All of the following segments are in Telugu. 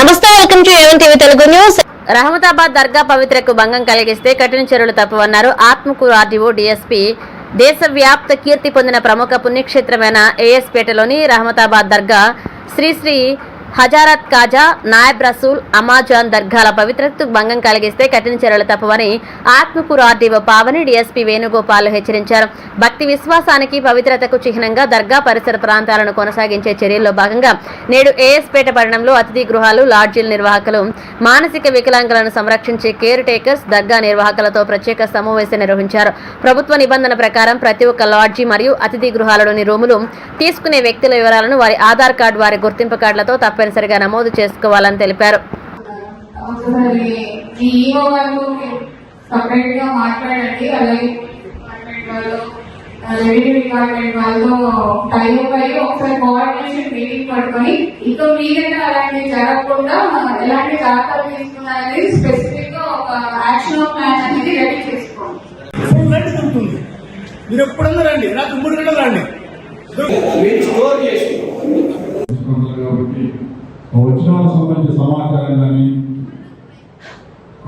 నమస్తే, welcome to A one TV Telugu news. Rahmatabad Dargah పవిత్రకు భంగం కలిగిస్తే కఠిన చర్యలు తప్పవన్నారు ఆత్మకూరు ఆర్డీఓ డీఎస్పీ. దేశవ్యాప్త కీర్తి పొందిన ప్రముఖ పుణ్యక్షేత్రమైన ఏఎస్పేటలోని రహమతాబాద్ దర్గా శ్రీ హజరత్ ఖాజా నాయబ్ రసూల్ అమాజాన్ దర్గాల పవిత్రతకు భంగం కలిగిస్తే కఠిన చర్యలు తప్పవని ఆత్మకూరు ఆర్డీఓ పావని డీఎస్పీ వేణుగోపాల్ హెచ్చరించారు. భక్తి విశ్వాసానికి పవిత్రతకు చిహ్నంగా దర్గా పరిసర ప్రాంతాలను కొనసాగించే చర్యల్లో భాగంగా నేడు ఏఎస్పేట పట్టణంలో అతిథి గృహాలు, లాడ్జీల నిర్వాహకులు, మానసిక వికలాంగులను సంరక్షించే కేర్ టేకర్స్ దర్గా నిర్వాహకులతో ప్రత్యేక సమావేశం నిర్వహించారు. ప్రభుత్వ నిబంధన ప్రకారం ప్రతి ఒక్క లాడ్జీ మరియు అతిథి గృహాలలోని రూములు తీసుకునే వ్యక్తుల వివరాలను వారి ఆధార్ కార్డు, వారి గుర్తింపు కార్డులతో తప్పనిసరిగా నమోదు చేసుకోవాలని తెలిపారు. ఇంకా మీరైనా అలాంటి జరగకుండా ఎలాంటి జాగ్రత్తలు తీసుకున్నారనేది స్పెసిఫిక్ గా ఒక యాక్షన్ ప్లాన్ అనేది రెడీ చేసుకోండి. మీరు ఎప్పుడన్నా రండి, నాకు 3 గంటలు రండి. కాబట్టి వచ్చిన వాళ్ళకి సంబంధించిన సమాచారం కానీ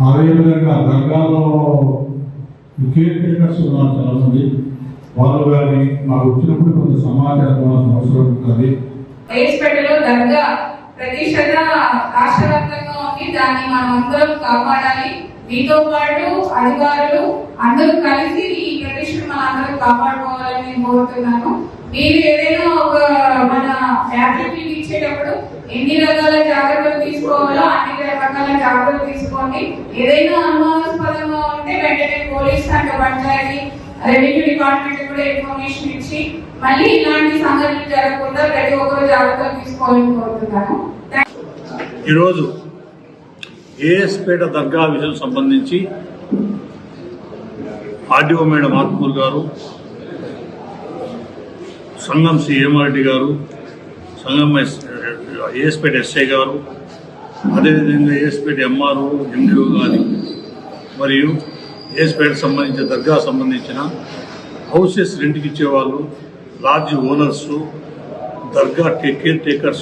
అదేవిధంగా దర్గాలో కేర్ టేకర్స్ ఉన్నారు చాలా మంది, వాళ్ళు కానీ మాకు వచ్చినప్పుడు కొంత సమాచారం ఇవ్వాల్సిన అవసరం ఉంటుంది. ఏఎస్పేటలో దర్గా ప్రతిష్టత రాష్ట్ర వ్యాప్తంగా ఉంది. దాన్ని మనం అందరం కాపాడాలి. మీతో పాటు అధికారులు అందరూ కలిసి ఈ ప్రతిష్టను మనం అందరం కాపాడుకోవాలని నేను కోరుతున్నాను. మీరు ఏదైనా ఒక మన యాక్టివిటీ ఇచ్చేటప్పుడు ఎన్ని రకాల జాగ్రత్తలు తీసుకోవాలో అన్ని రకాల జాగ్రత్తలు తీసుకోండి. ఏదైనా అనుమానాస్పదంగా ఉంటే వెంటనే police and panchayat, revenue department కూడా ఇన్ఫర్మేషన్ ఇచ్చి మళ్ళీ ఇలాంటి సంఘటనలు జరగకుండా ప్రతి ఒక్కరు జాగ్రత్తలు తీసుకోవాలని కోరుతున్నాను. ఈరోజు ఏఎస్పేట దర్గా విషయం సంబంధించి ఆర్డీఓ మేడం ఆత్మూర్ గారు, సంఘం సిఎంఆర్డి గారు, సంఘం ఏఎస్పేట ఎస్ఐ గారు, అదేవిధంగా ఏఎస్పేట ఎంఆర్ఓ, ఎండిఓ గారి మరియు ఏఎస్పేట సంబంధించిన దర్గా సంబంధించిన హౌసెస్ రెంట్కి ఇచ్చేవాళ్ళు, లాడ్జ్ ఓనర్సు, దర్గా కేర్ టేకర్స్